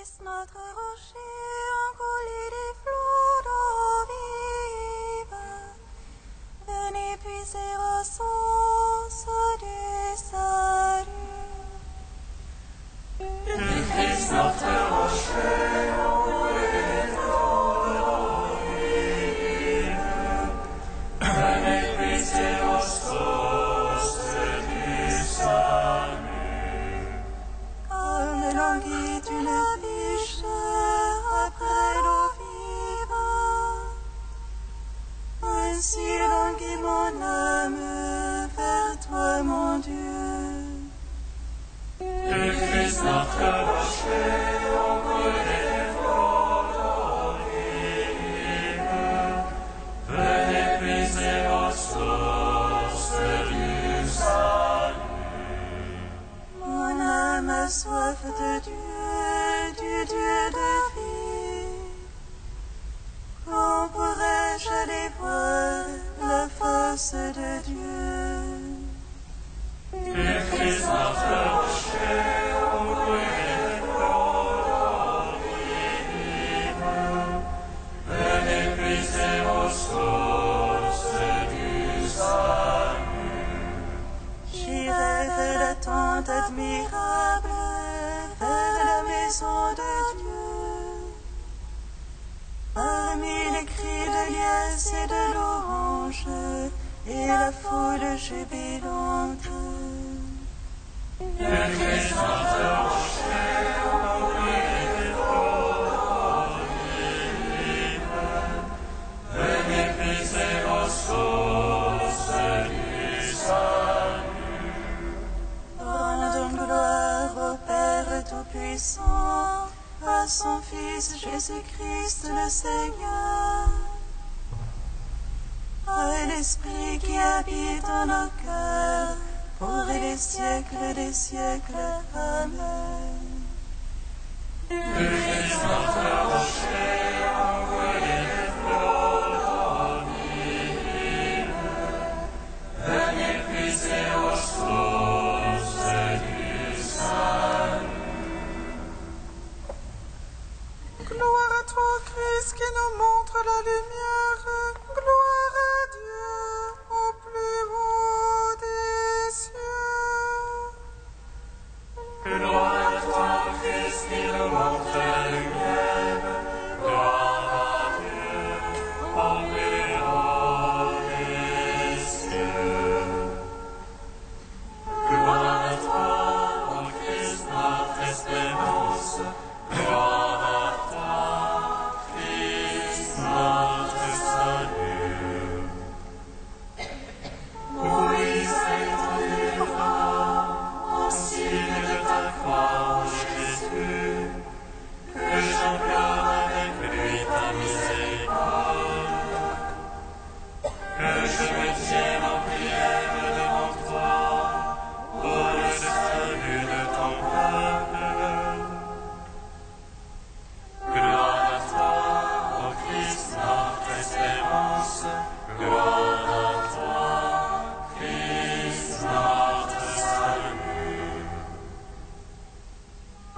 Christ, notre rocher, en coulée des flots d'eau vive. Venez puiser aux sources du salut. Du Christ, notre rocher, en coulée des flots d'eau vive. Venez puiser aux sources du salut. Comme languit une biche après l'eau vive, ainsi languit mon âme vers toi, mon Dieu. Du Christ, notre rocher, en coulée des flots d'eau vive. Venez puiser aux sources du salut. Mon âme a soif de Dieu, du Dieu de vie. Quand pourrais-je aller voir la face de Dieu? Du Christ, notre rocher, en coulée des flots d'eau vive. Venez puiser aux sources du salut. J'irai vers la tente admirable, vers la maison de Dieu. Parmi les cris de liesse et de louange, et la foule jubilante. Du Christ, notre rocher, en coulée des flots d'eau vive. Venez puiser aux sources du salut. Rendons gloire au Père Tout-Puissant, à son Fils Jésus-Christ le Seigneur, à l'Esprit qui habite en nos cœurs, pour les siècles des siècles. Amen. Du Christ, notre rocher, en coulée des flots d'eau vive. Venez puiser aux sources du salut. Gloire à toi, Christ, qui nous montre la lumière. Gloire à Dieu au plus haut des cieux. Gloire à toi, Christ, qui nous montre la lumière. Gloire à Dieu au plus haut des cieux. Gloire à toi, ô Christ, notre espérance. Gloire à toi, Christ, notre salut. Moïse a étendu le bras au signe de ta croix, ô Jésus, que j'implore avec lui ta miséricorde, que je me tienne en prière devant toi, pour le salut de ton peuple. Gloire à toi, ô Christ, notre espérance. Gloire à toi, Christ, notre salut.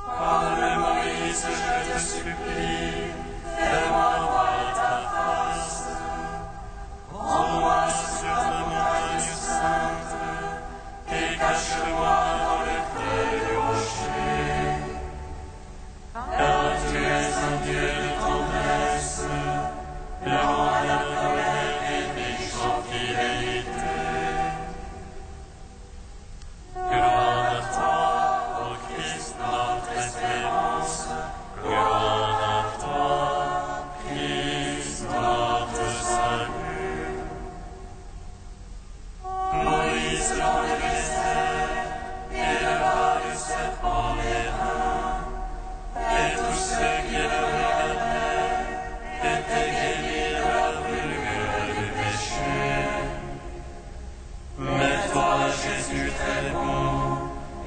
Parle, Moïse, je te supplie, fais-moi voir ta face. Rends-moi sur ta montagne sainte, et cache-moi dans le creux du rocher. Car tu es un Dieu de tendresse, lent à la colère et riche en fidélité. Gloire à toi, ô Christ, notre espérance. Gloire à toi, Christ, notre salut. Moïse dans le désert éleva le serpent d'airain, et tous ceux qui le regardaient étaient guéris de la brûlure du péché. Mais toi, Jésus très bon,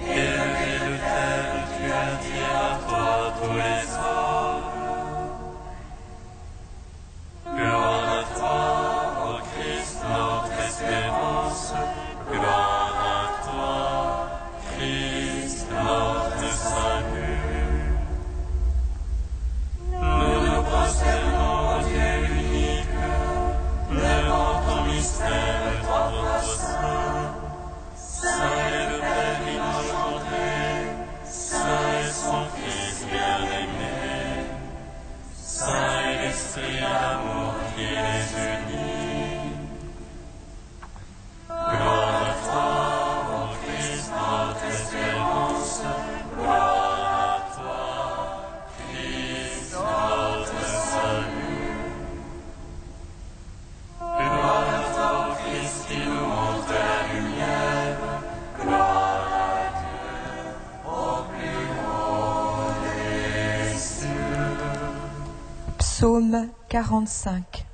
élevé de terre, tu attires à toi tous les hommes. Gloire à toi, ô Christ, notre espérance. Gloire à toi, Christ, notre salut. Psaume 45.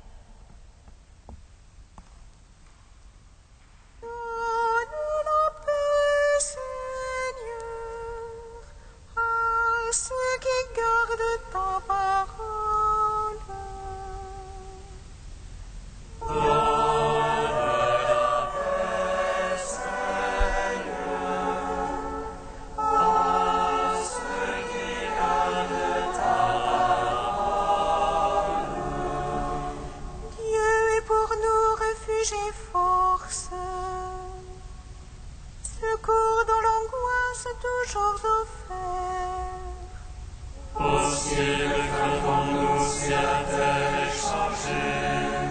Secours dans l'angoisse toujours offert. Aussi craindrons-nous si la terre est changée,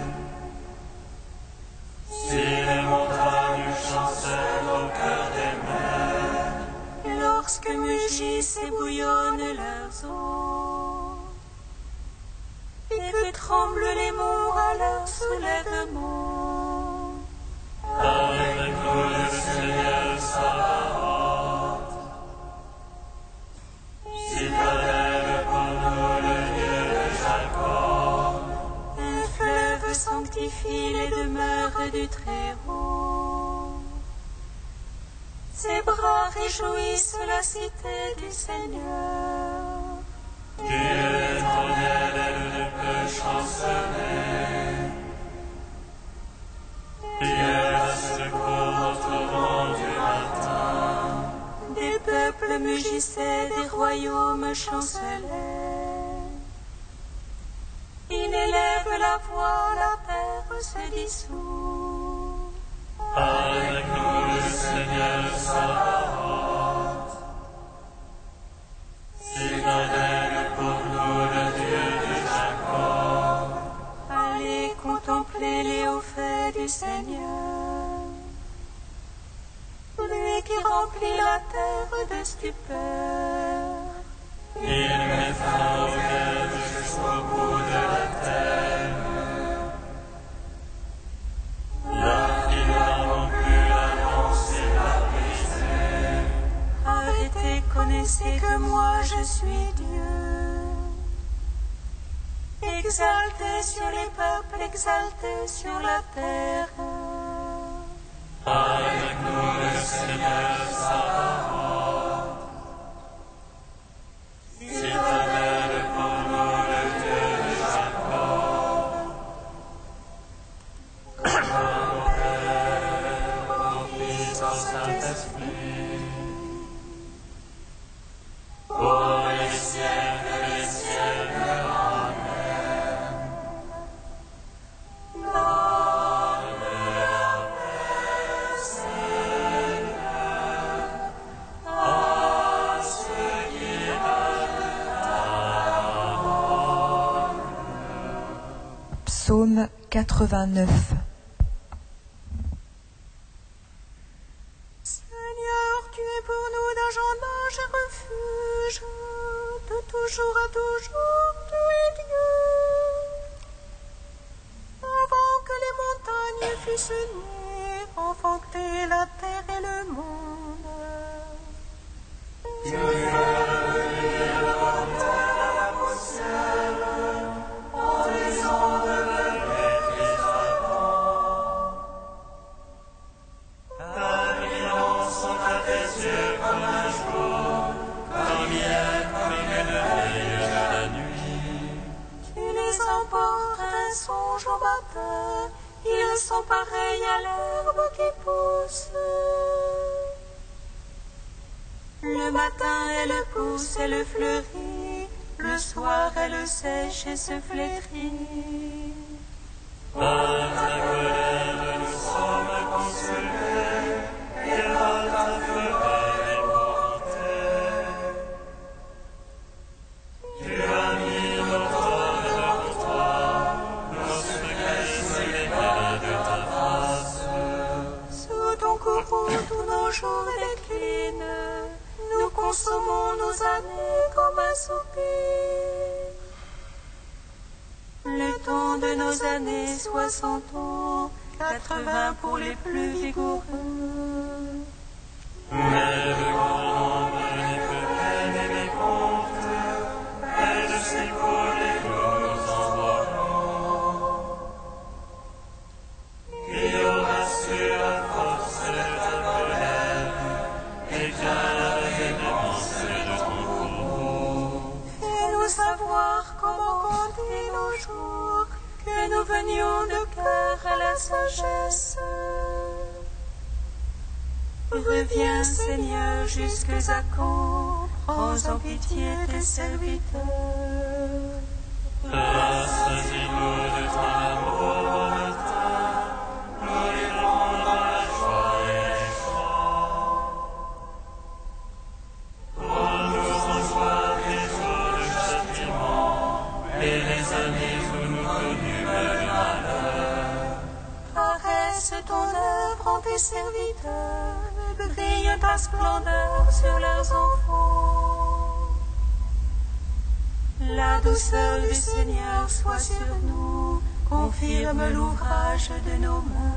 si les montagnes chancellent au cœur des mers, Lorsque mugissent et bouillonnent leurs eaux, et que tremblent les monts à leur soulèvement. avec nous le Seigneur Sabaoth, citadelle pour nous le Dieu de Jacob. Un fleuve sanctifie les demeures du Très-Haut. Ses bras réjouissent la cité du Seigneur. Dieu éternel, elle ne peut chanceler. Dieu la secours au tourment du matin. Des peuples mugissaient, des royaumes chancelaient. Il élève la voix, la terre se dissout. Avec nous le Seigneur Sabaoth, citadelle pour nous le Dieu de Jacob. Allez contempler les hauts faits du Seigneur, lui qui remplit la terre de stupeur. Il met fin aux guerres jusqu'au bout de la terre. Là il a rompu la lance et l'a brisé. Arrêtez, connaissez que moi je suis Dieu. Exaltez sur les peuples, exaltez sur la terre. Avec nous le Seigneur Sabaoth, citadelle pour nous le Dieu de Jacob. Mon Père, mon Fils, ton Saint-Esprit, pour les siècles des siècles. Amen. Donne la paix, Seigneur, à ceux qui gardent ta parole. Psaume 89. Seigneur, tu es pour nous d'agendage et refuge. De toujours à toujours, tu es Dieu. Avant que les montagnes fussent nées, enfanté la terre et le monde. Tu as relevé la terre à la poussière, en disant de lever tes avant. Ta brillance sont à tes yeux comme un jour, comme hier, comme une veille de la nuit. Tu les emportes un songe au matin, ils sont pareils à l'herbe qui pousse. Le matin elle pousse, elle fleurit, le soir elle sèche et se flétrit. Par ta colère nous sommes consumés, et par ta fureur épouvantée. Tu as mis nos trônes devant toi, nos secrets sous les mains de ta face. Sous ton courroux tous nos jours déclinent, nous consommons nos années comme un soupir. Le temps de nos années 60 ans, 80 pour les plus vigoureux. Mais le grand nombre n'est que peine et mécompte, elle s'écoule et nous nous sagesse. Reviens, Seigneur, jusque à quand? Prends en pitié tes serviteurs. Rassasie-nous de ton amour, nous vivrons dans la joie et les chants. Prends-nous en joie des jours de châtiment et les années où nous connûmes le malheur. Caresse ton œuvre en tes serviteurs, brille ta splendeur sur leurs enfants. La douceur du Seigneur soit sur nous, confirme l'ouvrage de nos mains.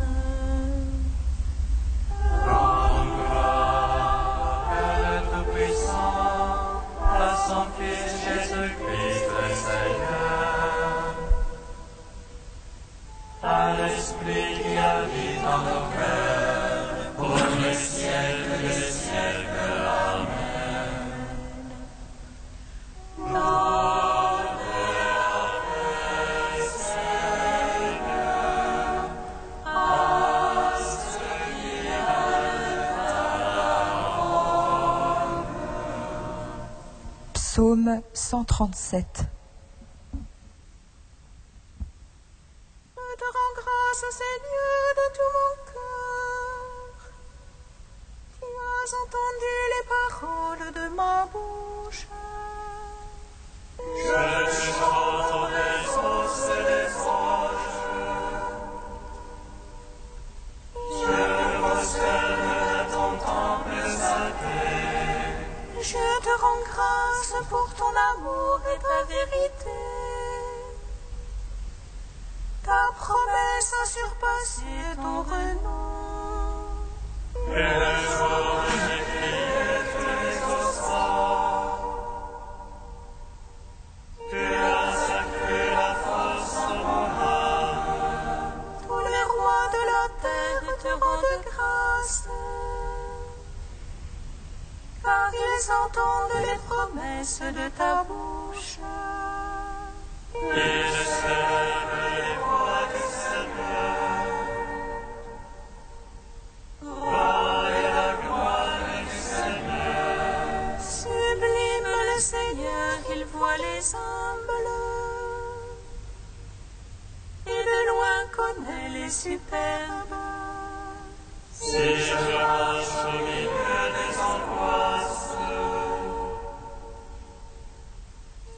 Rends gloire à le Tout-Puissant, à son Fils Jésus-Christ le Seigneur, à l'Esprit qui habite dans nos cœurs, pour le siècle des siècles. Amen. Psaume 137. Je te rends grâce, Seigneur, de tout mon cœur. Tu as entendu les paroles de ma bouche. Je te chante aux naissances des anges. Je me prosterne à ton temple sacré. Je te rends grâce pour ton amour et ta vérité. Ta promesse a surpassé ton renom. Et le jour de mes prières, tu les exauceras. Tu as accru la force en mon âme. Tous les rois de la terre te rendent grâce, car ils entendent les promesses de ta bouche. Ils célèbrent les voies du Seigneur. Voyez la gloire du Seigneur. Sublime le Seigneur, il voit les humbles, et de loin connaît les superbes. Si je marche au milieu des angoisses,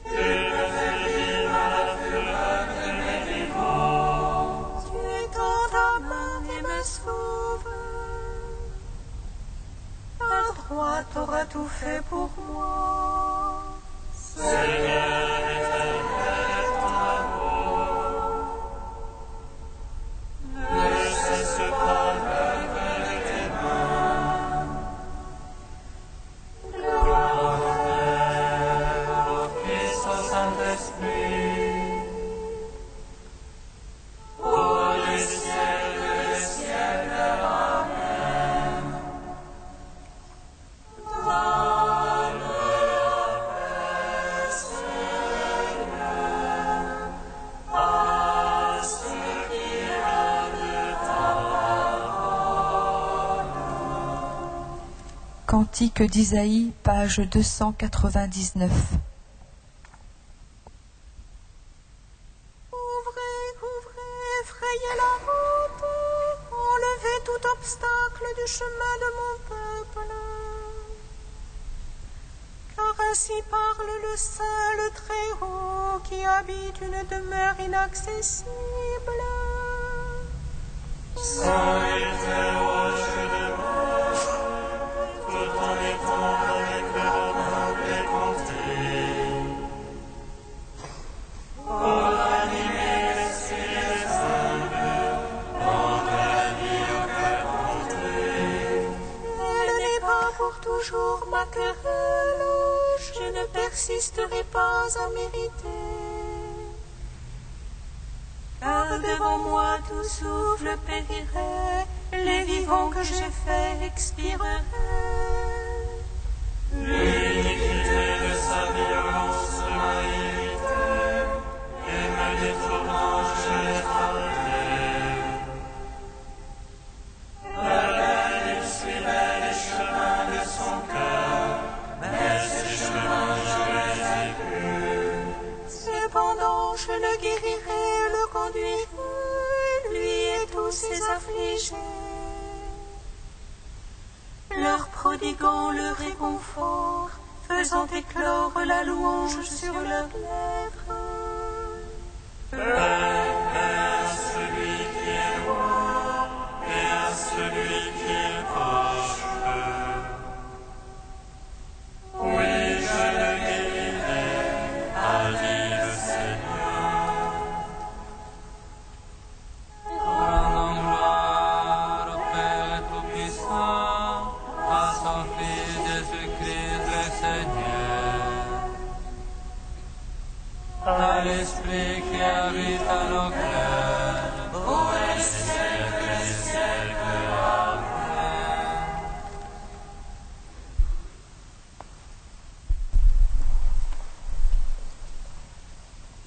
tu me fais vivre à la fureur de mes vivants. Tu étends ta main et me sauves. Ta droite aura tout fait pour moi. Seigneur éternel est ton amour. Ne cesse pas l'œuvre de tes mains. Gloire au Père, au Fils, au Saint-Esprit, pour les siècles des siècles. Amen. Donne la paix, Seigneur, à ceux qui aiment ta parole. Cantique d'Isaïe, page 299. Ouvrez, ouvrez, frayez la route, enlevez tout obstacle du chemin de mon peuple. Car ainsi parle le Saint, le Très-Haut, qui habite une demeure inaccessible. Saint est tes roches de mort, tout en étant avec le noble et compté. Pour animer l'esprit des humbles, rendre la vie au cœur contré. Elle n'est pas pour toujours ma querelle, je ne persisterai pas à mériter. Car devant moi tout souffle périrait, les vivants que j'ai faits expireraient. L'iniquité de sa violence m'a irrité, et me détournant je l'ai frappé. leur prodiguant le réconfort, faisant éclore la louange sur leurs lèvres. À celui qui est roi et à celui qui est proche. Oui, je le guérirai, a dit le Seigneur. Rendons gloire au Père Tout-Puissant, à son Fils Jésus-Christ le Seigneur, à l'Esprit qui habite à nos cœurs, pour les siècles des siècles. Amen.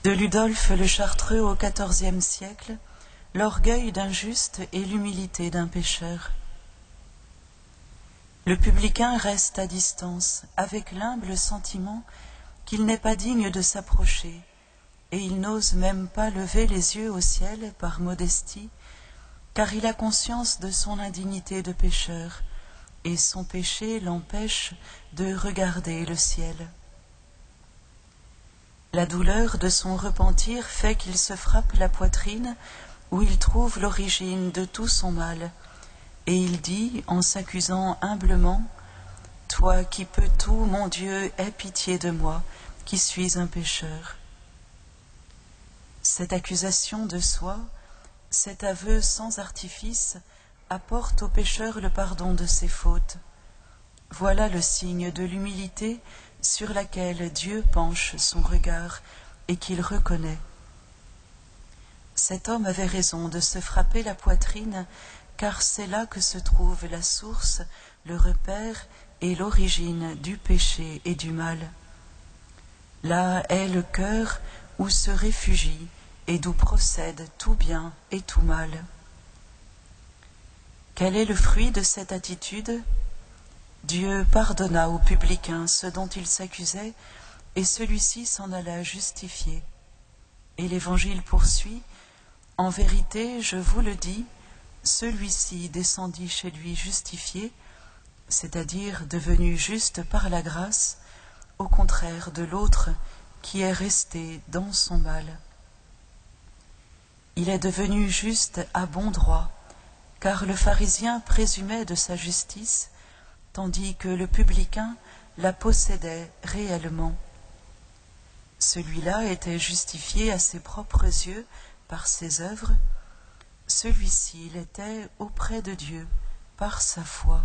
De Ludolphe le Chartreux au XIVe siècle, l'orgueil d'un juste et l'humilité d'un pécheur. Le publicain reste à distance, avec l'humble sentiment qu'il n'est pas digne de s'approcher, et il n'ose même pas lever les yeux au ciel par modestie, car il a conscience de son indignité de pécheur, et son péché l'empêche de regarder le ciel. La douleur de son repentir fait qu'il se frappe la poitrine, où il trouve l'origine de tout son mal, et il dit, en s'accusant humblement, « Toi qui peux tout, mon Dieu, aie pitié de moi, qui suis un pécheur. » Cette accusation de soi, cet aveu sans artifice, apporte au pécheur le pardon de ses fautes. Voilà le signe de l'humilité sur laquelle Dieu penche son regard et qu'il reconnaît. Cet homme avait raison de se frapper la poitrine, car c'est là que se trouve la source, le repère et l'origine du péché et du mal. Là est le cœur où se réfugie et d'où procède tout bien et tout mal. Quel est le fruit de cette attitude ? Dieu pardonna au publicain ce dont il s'accusait, et celui-ci s'en alla justifié. Et l'Évangile poursuit, « En vérité, je vous le dis, celui-ci descendit chez lui justifié, c'est-à-dire devenu juste par la grâce, au contraire de l'autre qui est resté dans son mal. Il est devenu juste à bon droit, car le pharisien présumait de sa justice, tandis que le publicain la possédait réellement. Celui-là était justifié à ses propres yeux par ses œuvres, celui-ci l'était auprès de Dieu par sa foi.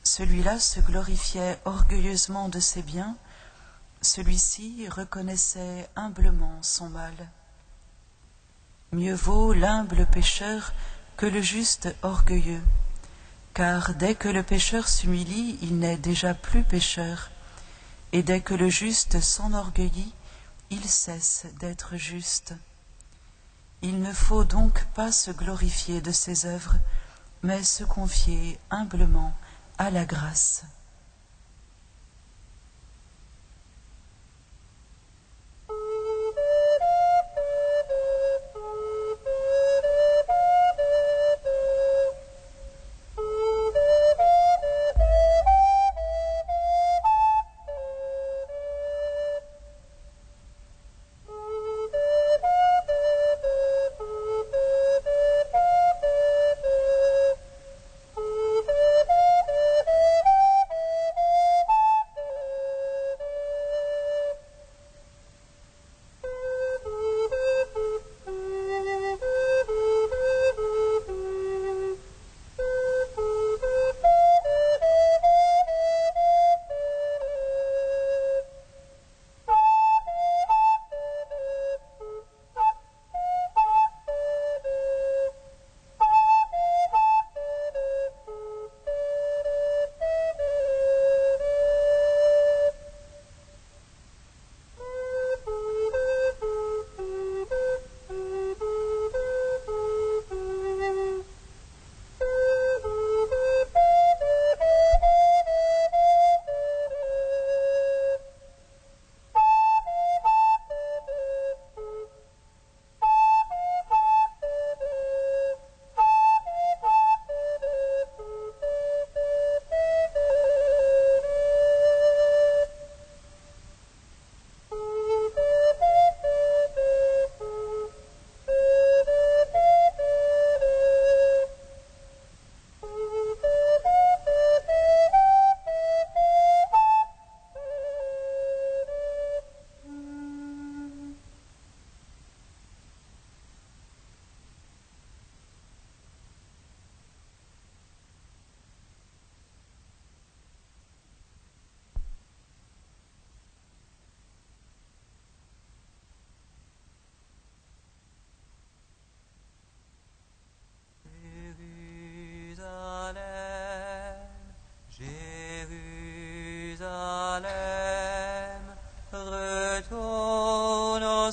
Celui-là se glorifiait orgueilleusement de ses biens, celui-ci reconnaissait humblement son mal. Mieux vaut l'humble pécheur que le juste orgueilleux, car dès que le pécheur s'humilie, il n'est déjà plus pécheur, et dès que le juste s'enorgueillit, il cesse d'être juste. Il ne faut donc pas se glorifier de ses œuvres, mais se confier humblement à la grâce.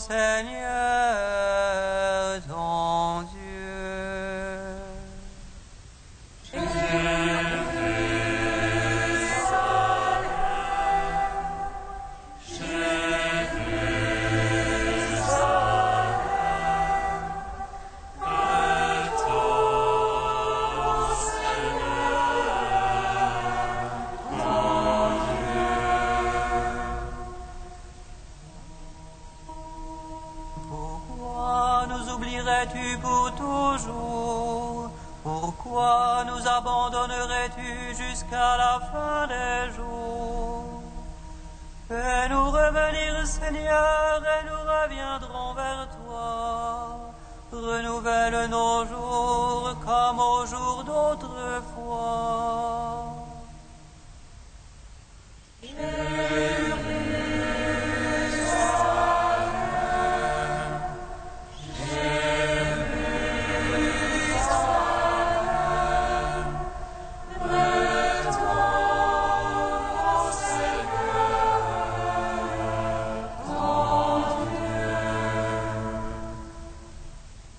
Seigneur ton Dieu. Pourquoi nous oublierais-tu pour toujours? Pourquoi nous abandonnerais-tu jusqu'à la fin des jours? Fais-nous revenir, Seigneur, et nous reviendrons vers toi. Renouvelle nos jours comme aux jours d'autrefois.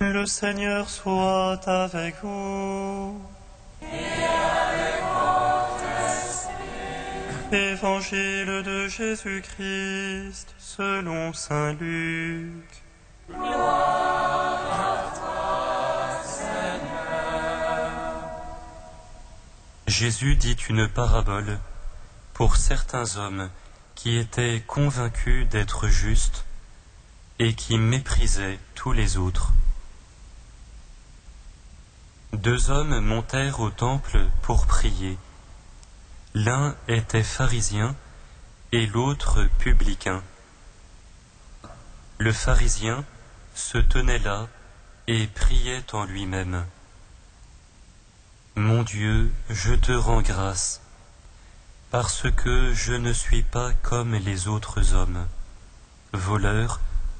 Le Seigneur soit avec vous. Et avec votre esprit. Évangile de Jésus-Christ selon saint Luc. Gloire à toi, Seigneur. Jésus dit une parabole pour certains hommes qui étaient convaincus d'être justes et qui méprisaient tous les autres. Deux hommes montèrent au temple pour prier. L'un était pharisien et l'autre publicain. Le pharisien se tenait là et priait en lui-même. « Mon Dieu, je te rends grâce, parce que je ne suis pas comme les autres hommes, voleur,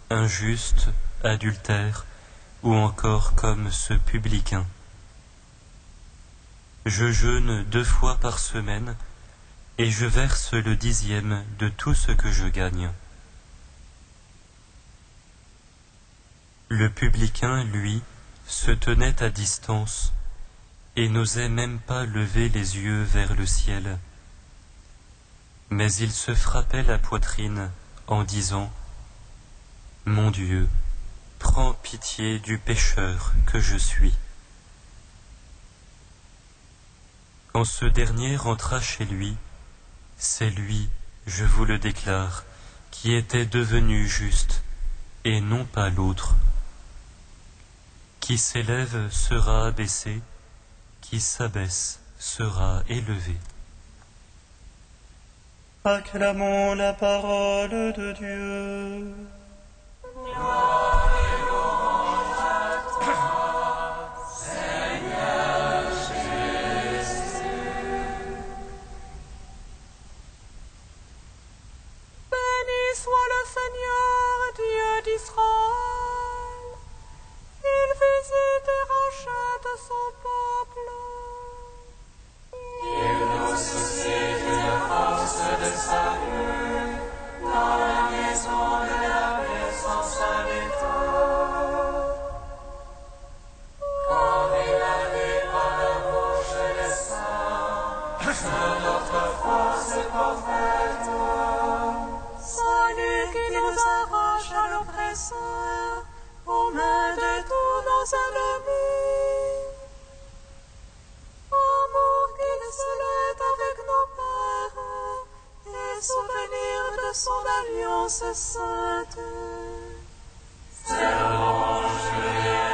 injuste, adultère, ou encore comme ce publicain. Je jeûne 2 fois par semaine et je verse le 10e de tout ce que je gagne. » Le publicain, lui, se tenait à distance et n'osait même pas lever les yeux vers le ciel. Mais il se frappait la poitrine en disant « Mon Dieu, prends pitié du pécheur que je suis. » Quand ce dernier rentra chez lui, c'est lui, je vous le déclare, qui était devenu juste, et non pas l'autre. Qui s'élève sera abaissé, qui s'abaisse sera élevé. Acclamons la parole de Dieu. Gloire et louange à toi, Seigneur Jésus. Béni soit le Seigneur, Dieu d'Israël. Il visite et rachète son peuple. Il nous suscite une force de salut dans la maison de la paix sans serviteur. Comme il l'a dit par la bouche des saints, de notre force prophète. Salut qui nous arrache à l'oppresseur, aux mains de tous nos ennemis. Amour qu'il scellait avec nos pères, et souvenir de son alliance sainte. C'est l'ange de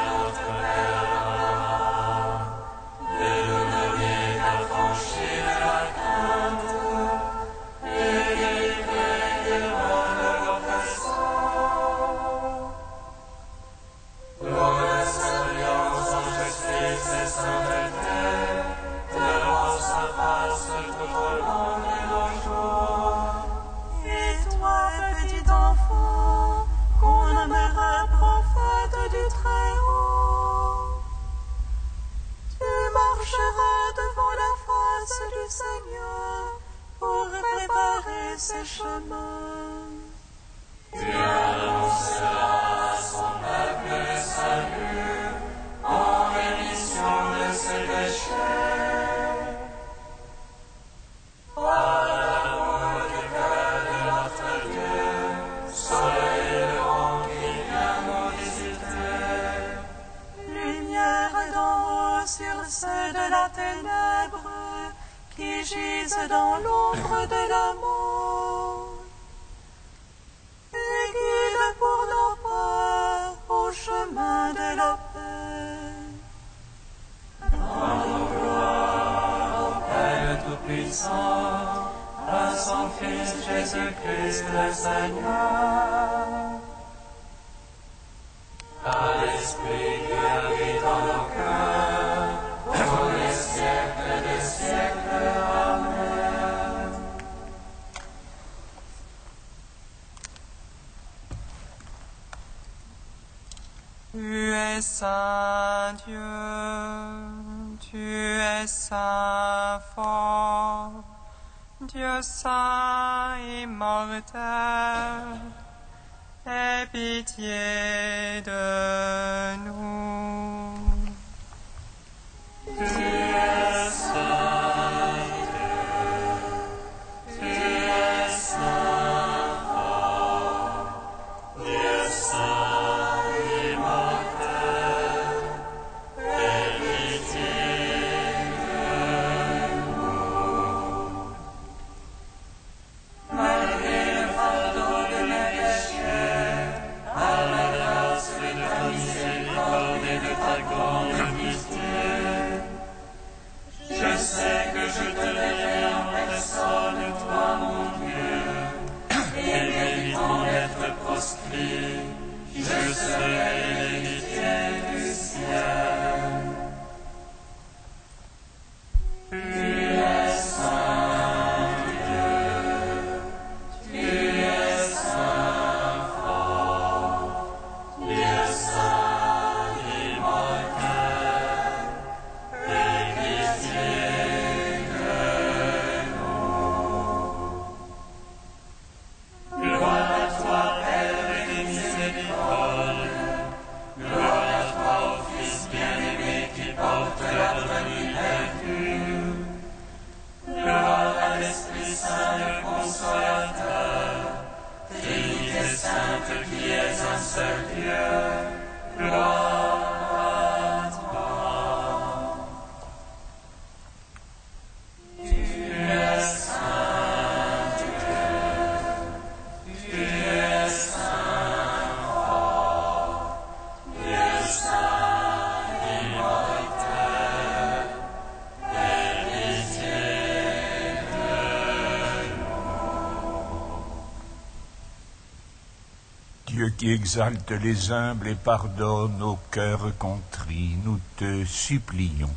notre Père Abraham, de nous donner l'affranchie de la crainte, et délivrer des mains de l'oppresseur. Pour la alliance en justice et sainteté, devant sa face tout au long de nos jours. Et toi, petit enfant, qu'on nommerait prophète du Très-Haut, tu marcheras devant la face du Seigneur pour préparer ses chemins. Tu annonceras gisent dans l'ombre de la mort. Et guide pour nos pas au chemin de la paix. Rendons gloire au Père Tout-Puissant, à son Fils Jésus-Christ le Seigneur, à l'Esprit qui habite dans nos cœurs, pour les siècles des siècles. Amen. Tu es saint Dieu, tu es saint fort, Dieu saint immortel, aie pitié de nous. Tu es saint Dieu, tu es saint fort, Dieu saint immortel, aie pitié de nous. Malgré le fardeau de mes péchés, à la grâce de ta miséricorde et de ta grande amitié, je sais que je te verrai en personne, toi mon Dieu, et méritant d'être proscrit, je serai l'héritier du ciel. Tu es saint Dieu, tu es saint fort, Dieu saint immortel, aie pitié de nous. Gloire à toi, Père et miséricorde, gloire à toi, ô Fils bien-aimé qui porte la venue perdue, gloire à l'Esprit Saint le Consolateur, Trinité Sainte qui est un seul Dieu, gloire à toi. Tu es saint Dieu, tu es saint fort, Dieu saint immortel, aie pitié de Dieu qui exalte les humbles et pardonne aux cœurs contrits, nous te supplions.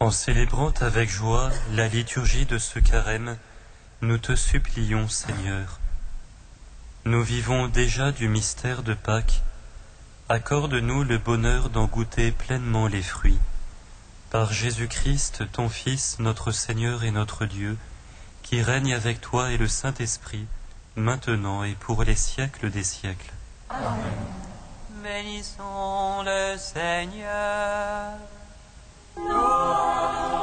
En célébrant avec joie la liturgie de ce carême, nous te supplions, Seigneur. Nous vivons déjà du mystère de Pâques. Accorde-nous le bonheur d'en goûter pleinement les fruits. Par Jésus-Christ, ton Fils, notre Seigneur et notre Dieu, qui règne avec toi et le Saint-Esprit, maintenant et pour les siècles des siècles. Amen. Bénissons le Seigneur. Louange